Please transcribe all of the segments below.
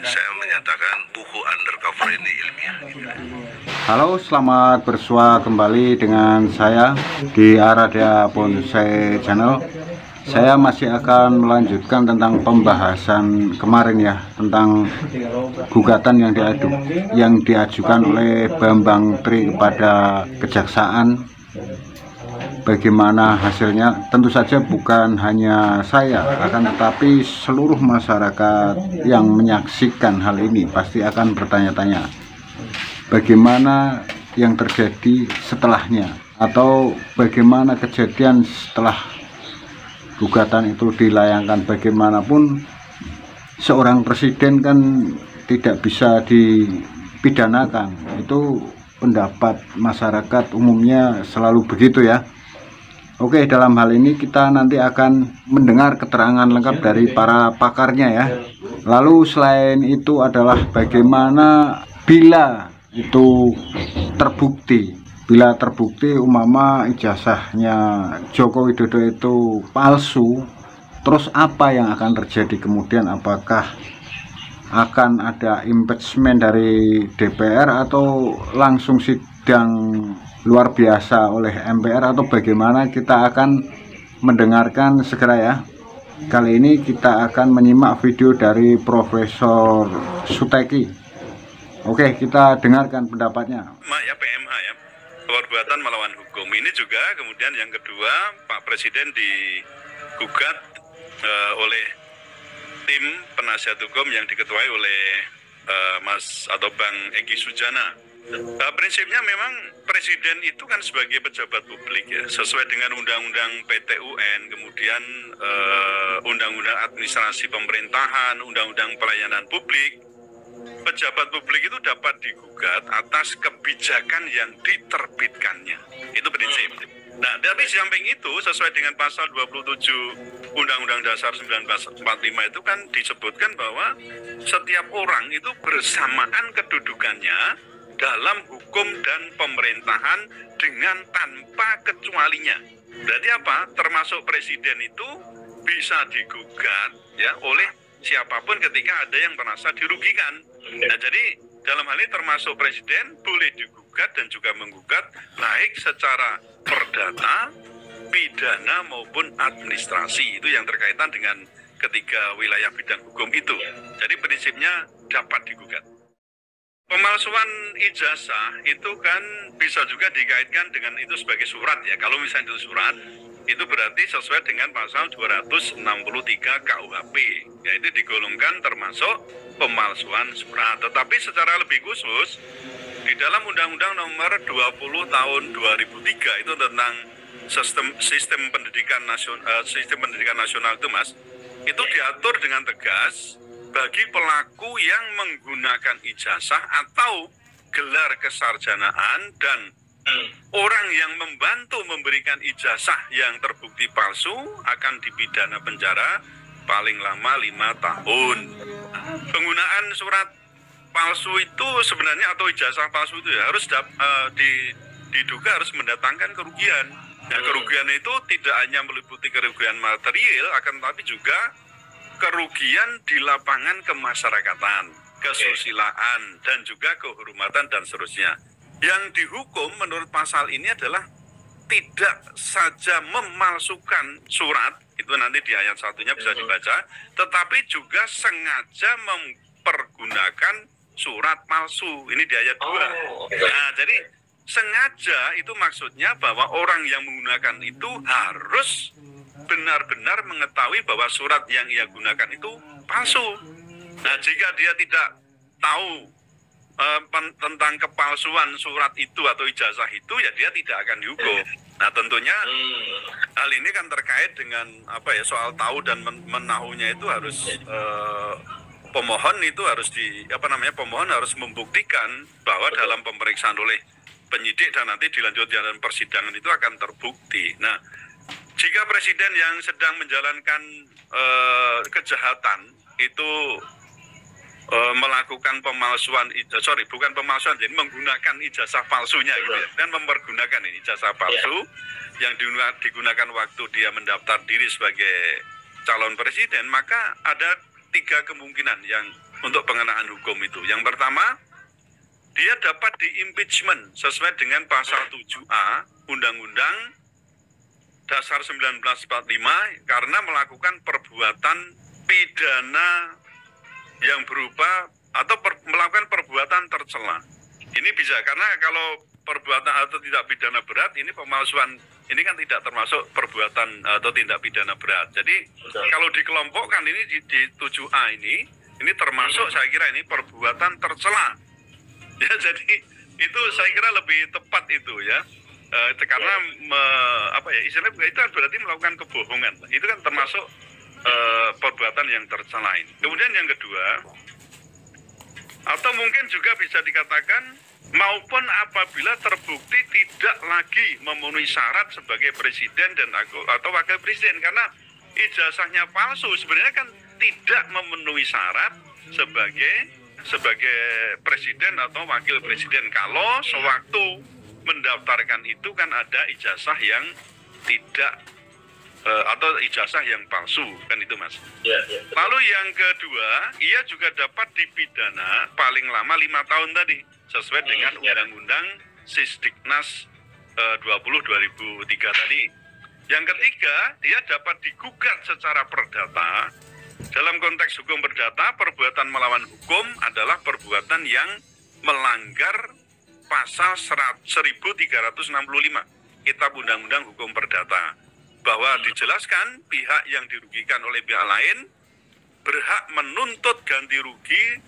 saya menyatakan buku undercover ini ilmiah. Halo, selamat bersua kembali dengan saya di Aradia Bonsai Channel. Saya masih akan melanjutkan tentang pembahasan kemarin ya, tentang gugatan yang diajukan oleh Bambang Tri kepada kejaksaan. Bagaimana hasilnya? Tentu saja bukan hanya saya, akan tetapi seluruh masyarakat yang menyaksikan hal ini pasti akan bertanya-tanya bagaimana yang terjadi setelahnya, atau bagaimana kejadian setelah gugatan itu dilayangkan. Bagaimanapun seorang presiden kan tidak bisa dipidanakan, itu pendapat masyarakat umumnya selalu begitu ya. Oke, dalam hal ini kita nanti akan mendengar keterangan lengkap dari para pakarnya ya. Lalu selain itu adalah bagaimana bila itu terbukti, umpama ijazahnya Joko Widodo itu palsu, terus apa yang akan terjadi kemudian? Apakah akan ada impeachment dari DPR atau langsung sidang luar biasa oleh MPR, atau bagaimana? Kita akan mendengarkan segera ya. Kali ini kita akan menyimak video dari Profesor Suteki. Oke, kita dengarkan pendapatnya. Ya, PMH ya, perbuatan melawan hukum. Ini juga kemudian yang kedua, Pak Presiden digugat oleh tim penasihat hukum yang diketuai oleh Mas atau Bang Egy Sujana. Prinsipnya memang presiden itu kan sebagai pejabat publik ya, sesuai dengan undang-undang PT-UN, kemudian undang-undang administrasi pemerintahan, undang-undang pelayanan publik. Pejabat publik itu dapat digugat atas kebijakan yang diterbitkannya. Itu prinsip. Nah, dari samping itu sesuai dengan pasal 27 Undang-Undang Dasar 1945 itu kan disebutkan bahwa setiap orang itu bersamaan kedudukannya dalam hukum dan pemerintahan dengan tanpa kecualinya. Berarti apa? Termasuk presiden itu bisa digugat ya oleh siapapun ketika ada yang merasa dirugikan. Nah, jadi dalam hal ini termasuk presiden boleh digugat dan juga menggugat baik secara perdata, pidana maupun administrasi. Itu yang terkaitan dengan ketiga wilayah bidang hukum itu. Jadi prinsipnya dapat digugat. Pemalsuan ijazah itu kan bisa juga dikaitkan dengan itu sebagai surat ya. Kalau misalnya itu surat, itu berarti sesuai dengan pasal 263 KUHP, yaitu digolongkan termasuk pemalsuan surat. Tetapi secara lebih khusus, di dalam Undang-Undang Nomor 20 Tahun 2003 itu tentang sistem pendidikan nasional itu Mas, itu diatur dengan tegas bagi pelaku yang menggunakan ijazah atau gelar kesarjanaan dan orang yang membantu memberikan ijazah yang terbukti palsu akan dipidana penjara paling lama 5 tahun. Penggunaan surat palsu itu sebenarnya atau ijazah palsu itu ya harus diduga harus mendatangkan kerugian. Nah, kerugian itu tidak hanya meliputi kerugian material, akan tetapi juga kerugian di lapangan kemasyarakatan, kesusilaan, dan juga kehormatan dan seterusnya. Yang dihukum menurut pasal ini adalah tidak saja memalsukan surat, itu nanti di ayat satunya bisa dibaca, tetapi juga sengaja mempergunakan surat palsu, ini di ayat 2. Nah, jadi sengaja itu maksudnya bahwa orang yang menggunakan itu harus benar-benar mengetahui bahwa surat yang ia gunakan itu palsu. Nah, jika dia tidak tahu tentang kepalsuan surat itu atau ijazah itu, ya dia tidak akan dihukum. Nah, tentunya hal ini kan terkait dengan soal tahu dan menahunya itu harus pemohon itu harus pemohon harus membuktikan bahwa dalam pemeriksaan oleh penyidik dan nanti dilanjut dalam persidangan itu akan terbukti. Nah, jika presiden yang sedang menjalankan kejahatan itu melakukan jadi menggunakan ijazah palsunya gitu ya, dan mempergunakan ini ijazah palsu yang digunakan waktu dia mendaftar diri sebagai calon presiden, maka ada 3 kemungkinan yang untuk pengenaan hukum itu. Yang pertama, dia dapat diimpeachment sesuai dengan pasal 7A Undang-Undang Dasar 1945 karena melakukan perbuatan pidana yang berupa atau melakukan perbuatan tercela. Ini bisa karena kalau perbuatan atau tidak pidana berat ini pemalsuan ini kan tidak termasuk perbuatan atau tindak pidana berat. Jadi kalau dikelompokkan ini di 7A ini termasuk saya kira ini perbuatan tercela. Ya, jadi itu saya kira lebih tepat itu ya. Karena istilahnya itu kan berarti melakukan kebohongan. Itu kan termasuk perbuatan yang tercela ini. Kemudian yang kedua, atau mungkin juga bisa dikatakan maupun apabila terbukti tidak lagi memenuhi syarat sebagai presiden dan atau wakil presiden, karena ijazahnya palsu sebenarnya kan tidak memenuhi syarat sebagai presiden atau wakil presiden kalau sewaktu mendaftarkan itu kan ada ijazah yang tidak atau ijazah yang palsu kan itu Mas. Lalu yang kedua, ia juga dapat dipidana paling lama 5 tahun tadi sesuai dengan Undang-Undang Sisdiknas 20/2003 tadi. Yang ketiga, dia dapat digugat secara perdata. Dalam konteks hukum perdata, perbuatan melawan hukum adalah perbuatan yang melanggar pasal 1365 Kitab Undang-Undang Hukum Perdata, bahwa dijelaskan pihak yang dirugikan oleh pihak lain berhak menuntut ganti rugi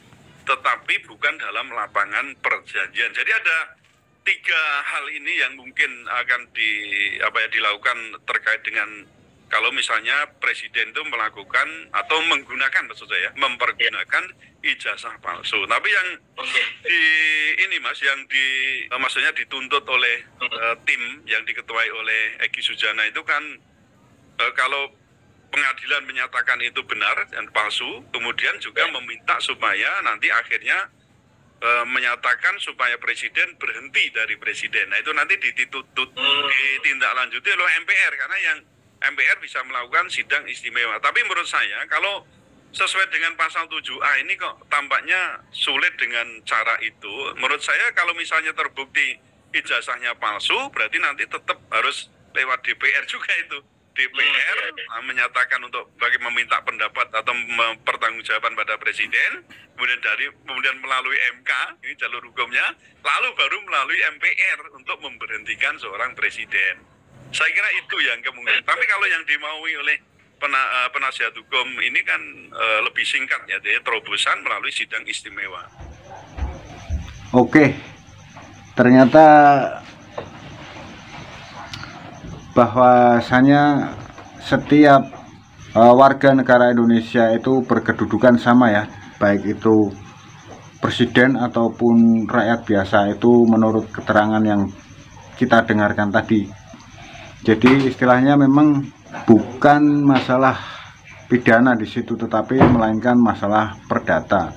tetapi bukan dalam lapangan perjanjian. Jadi ada 3 hal ini yang mungkin akan dilakukan terkait dengan kalau misalnya presiden itu melakukan atau menggunakan, maksud saya, mempergunakan ijazah palsu. Tapi yang maksudnya dituntut oleh tim yang diketuai oleh Egy Sujana itu kan kalau pengadilan menyatakan itu benar dan palsu, kemudian juga meminta supaya nanti akhirnya menyatakan supaya presiden berhenti dari presiden. Nah itu nanti ditindaklanjuti oleh MPR karena yang MPR bisa melakukan sidang istimewa. Tapi menurut saya kalau sesuai dengan pasal 7A ini kok tampaknya sulit dengan cara itu. Menurut saya kalau misalnya terbukti ijazahnya palsu, berarti nanti tetap harus lewat DPR juga itu. DPR menyatakan untuk bagi meminta pendapat atau pertanggungjawaban pada presiden, kemudian melalui MK, ini jalur hukumnya, lalu baru melalui MPR untuk memberhentikan seorang presiden. Saya kira itu yang kemungkinan. Tapi kalau yang dimaui oleh penasihat hukum ini kan lebih singkat ya, jadi terobosan melalui sidang istimewa. Oke, ternyata bahwasanya setiap warga negara Indonesia itu berkedudukan sama ya, baik itu presiden ataupun rakyat biasa, itu menurut keterangan yang kita dengarkan tadi. Jadi istilahnya memang bukan masalah pidana di situ, tetapi melainkan masalah perdata.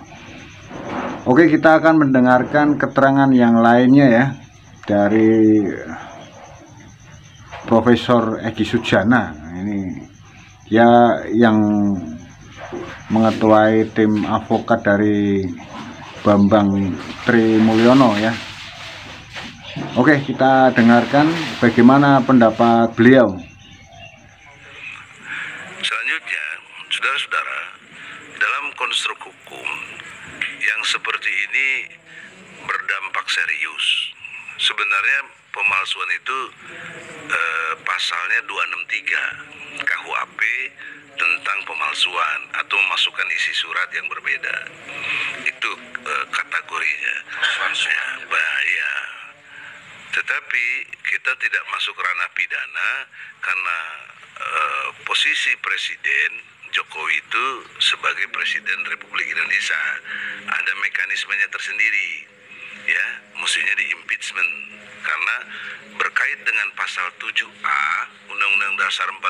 Oke, kita akan mendengarkan keterangan yang lainnya ya dari Profesor Egy Sujana. Ini ya yang mengetuai tim advokat dari Bambang Trimulyono ya. Oke, kita dengarkan bagaimana pendapat beliau. Selanjutnya, saudara-saudara, dalam konstruk hukum yang seperti ini berdampak serius. Sebenarnya pemalsuan itu pasalnya 263 KUHP tentang pemalsuan atau memasukkan isi surat yang berbeda. Itu kategorinya. Ya, bahaya. Tetapi kita tidak masuk ranah pidana karena posisi Presiden Jokowi itu sebagai Presiden Republik Indonesia ada mekanismenya tersendiri, ya, mestinya di impeachment karena berkait dengan pasal 7A Undang-Undang Dasar 45,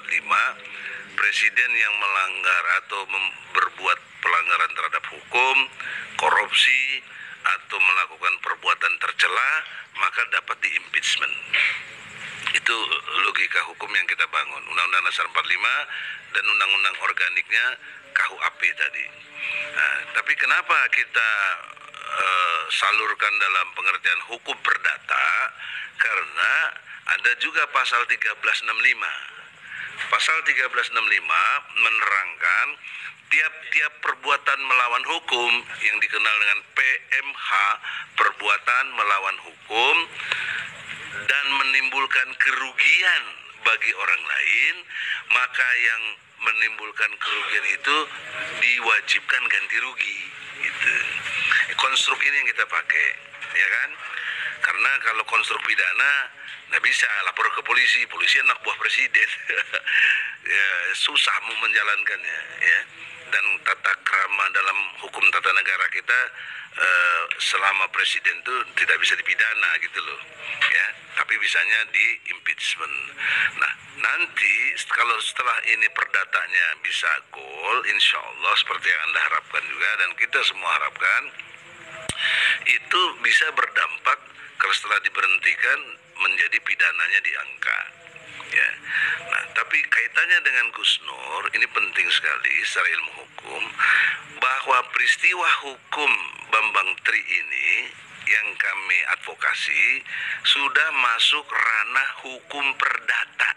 Presiden yang melanggar atau berbuat pelanggaran terhadap hukum, korupsi atau melakukan perbuatan tercela maka dapat di impeachment. Itu logika hukum yang kita bangun, Undang-Undang Dasar 45 dan Undang-Undang Organiknya KUHP tadi. Nah, tapi kenapa kita salurkan dalam pengertian hukum perdata? Karena ada juga pasal 1365. Pasal 1365 menerangkan tiap-tiap perbuatan melawan hukum yang dikenal dengan PMH, perbuatan melawan hukum, dan menimbulkan kerugian bagi orang lain, maka yang menimbulkan kerugian itu diwajibkan ganti rugi. Gitu. Konstruk ini yang kita pakai, ya kan? Karena kalau konstruk pidana nggak bisa lapor ke polisi, polisi anak buah presiden, ya, susah mau menjalankannya, ya. Dan tata krama dalam hukum tata negara kita selama presiden itu tidak bisa dipidana gitu loh, ya. Tapi bisanya di impeachment. Nah, nanti kalau setelah ini perdatanya bisa goal, insya Allah seperti yang Anda harapkan juga dan kita semua harapkan, itu bisa berdampak kalau setelah diberhentikan menjadi pidananya diangkat, ya. Nah, tapi kaitannya dengan Gus Nur ini penting sekali secara ilmu hukum, bahwa peristiwa hukum Bambang Tri ini yang kami advokasi sudah masuk ranah hukum perdata.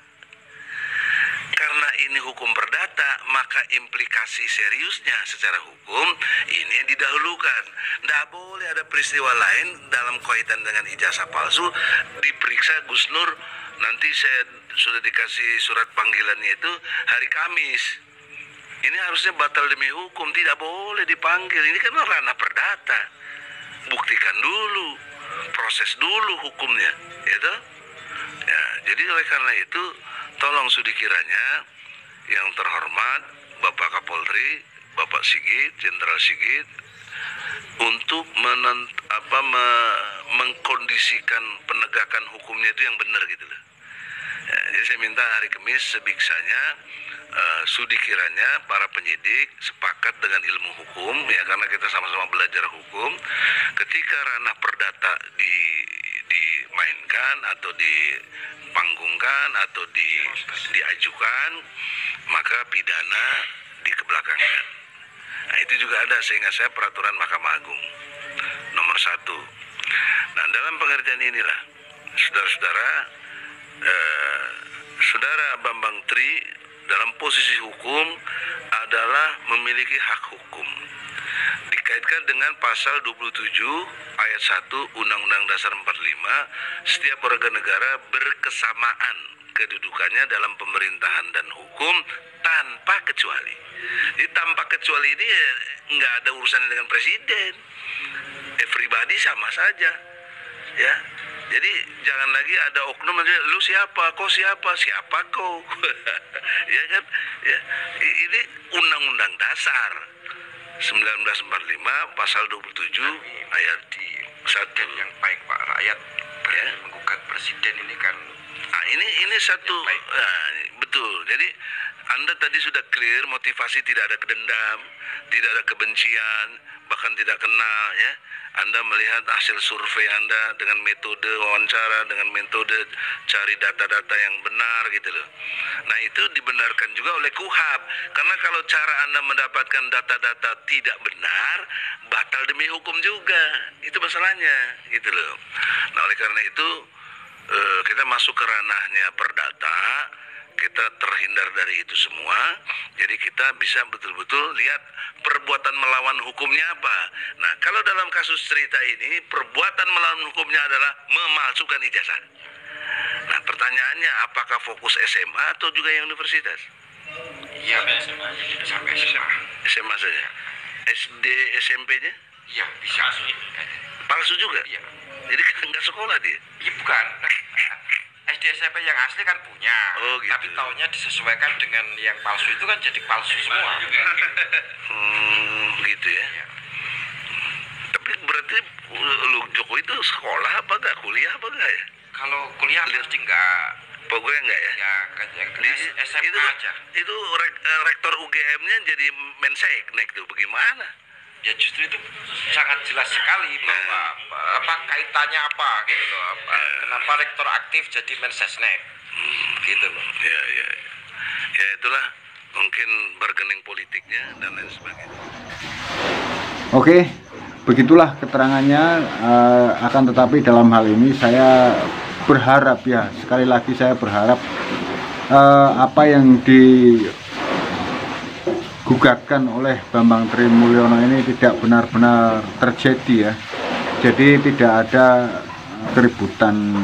Karena ini hukum perdata, maka implikasi seriusnya secara hukum ini yang didahulukan. Tidak boleh ada peristiwa lain dalam kaitan dengan ijazah palsu diperiksa Gus Nur. Nanti saya sudah dikasih surat panggilannya itu hari Kamis. Ini harusnya batal demi hukum, tidak boleh dipanggil. Ini kan ranah perdata. Buktikan dulu, proses dulu hukumnya, gitu. Ya, jadi oleh karena itu, tolong sudi kiranya yang terhormat Bapak Kapolri, Bapak Sigit, Jenderal Sigit, untuk mengkondisikan penegakan hukumnya itu yang benar gitu loh. Ya, jadi saya minta hari Kamis sebiksanya sudi kiranya para penyidik sepakat dengan ilmu hukum, ya, karena kita sama-sama belajar hukum. Ketika ranah perdata dimainkan atau dipanggungkan atau diajukan, maka pidana dikebelakangkan. Nah, itu juga ada seingat saya peraturan Mahkamah Agung nomor 1. Nah, dalam pengertian inilah saudara-saudara, saudara Bambang Tri dalam posisi hukum adalah memiliki hak hukum. Dikaitkan dengan pasal 27 ayat 1 Undang-Undang Dasar 45, setiap warga negara berkesamaan kedudukannya dalam pemerintahan dan hukum tanpa kecuali. Jadi tanpa kecuali ini nggak ada urusan dengan presiden. Everybody sama saja, ya. Jadi jangan lagi ada oknum aja, lu siapa, kau siapa, siapa kau, ya kan? Ya, ini Undang-Undang Dasar 1945 pasal 27 ayat 1 yang baik Pak, rakyat ya. menggugat presiden ini kan. Nah, ini satu, nah, betul. Jadi Anda tadi sudah clear, motivasi tidak ada dendam, tidak ada kebencian, bahkan tidak kenal, ya. Anda melihat hasil survei Anda dengan metode wawancara, dengan metode cari data-data yang benar gitu loh. Nah, itu dibenarkan juga oleh KUHAP. Karena kalau cara Anda mendapatkan data-data tidak benar, batal demi hukum juga. Itu masalahnya gitu loh. Nah, oleh karena itu kita masuk ke ranahnya perdata, kita terhindar dari itu semua. Jadi kita bisa betul-betul lihat perbuatan melawan hukumnya apa. Nah, kalau dalam kasus cerita ini, perbuatan melawan hukumnya adalah memalsukan ijazah. Nah, pertanyaannya apakah fokus SMA atau juga yang universitas? Iya, sampai SMA. SMA saja. SD, SMP-nya? Iya, bisa. Palsu juga? Iya. Jadi kan nggak sekolah dia? Iya, bukan. SD SMP yang asli kan punya, gitu. tapi taunya disesuaikan dengan yang palsu itu kan jadi palsu semua. Gitu ya. Tapi berarti lu Jokowi itu sekolah apa enggak, kuliah apa enggak ya? Kalau kuliah pasti enggak. Pokoknya enggak ya? Ya, SMA itu, aja. Itu rektor UGM-nya jadi Menseknek tuh, bagaimana? Ya justru itu sangat jelas sekali bahwa kaitannya apa gitu loh. Kenapa rektor aktif jadi Mensesnek gitu loh. Ya itulah mungkin bargaining politiknya dan lain sebagainya. Oke, begitulah keterangannya. Akan tetapi dalam hal ini saya berharap, ya sekali lagi saya berharap apa yang digugatkan oleh Bambang Trimulyono ini tidak benar-benar terjadi ya. Jadi tidak ada keributan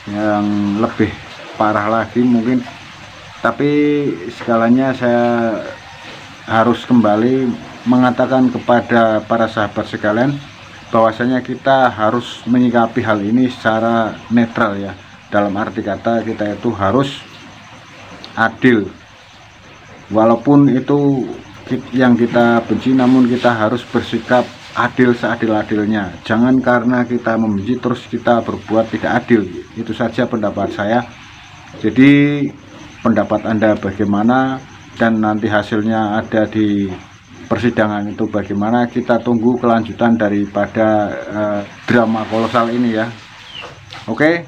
yang lebih parah lagi mungkin. Tapi segalanya saya harus kembali mengatakan kepada para sahabat sekalian bahwasanya kita harus menyikapi hal ini secara netral ya. Dalam arti kata kita itu harus adil. Walaupun itu yang kita benci, namun kita harus bersikap adil seadil-adilnya. Jangan karena kita membenci terus kita berbuat tidak adil. Itu saja pendapat saya. Jadi pendapat Anda bagaimana, dan nanti hasilnya ada di persidangan itu bagaimana, kita tunggu kelanjutan daripada drama kolosal ini ya. Oke,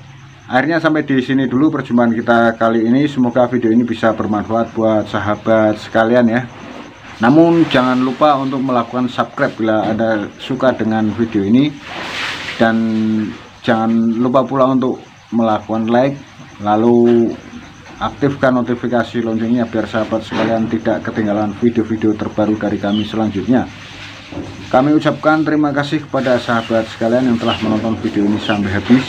akhirnya sampai di sini dulu perjumpaan kita kali ini. Semoga video ini bisa bermanfaat buat sahabat sekalian ya. Namun jangan lupa untuk melakukan subscribe bila Anda suka dengan video ini, dan jangan lupa pula untuk melakukan like, lalu aktifkan notifikasi loncengnya biar sahabat sekalian tidak ketinggalan video-video terbaru dari kami selanjutnya. Kami ucapkan terima kasih kepada sahabat sekalian yang telah menonton video ini sampai habis.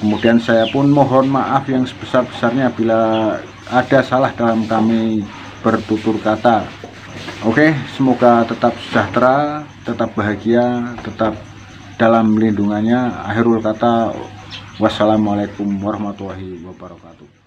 Kemudian saya pun mohon maaf yang sebesar-besarnya bila ada salah dalam kami bertutur kata. Oke, semoga tetap sejahtera, tetap bahagia, tetap dalam lindungannya. Akhirul kata, wassalamualaikum warahmatullahi wabarakatuh.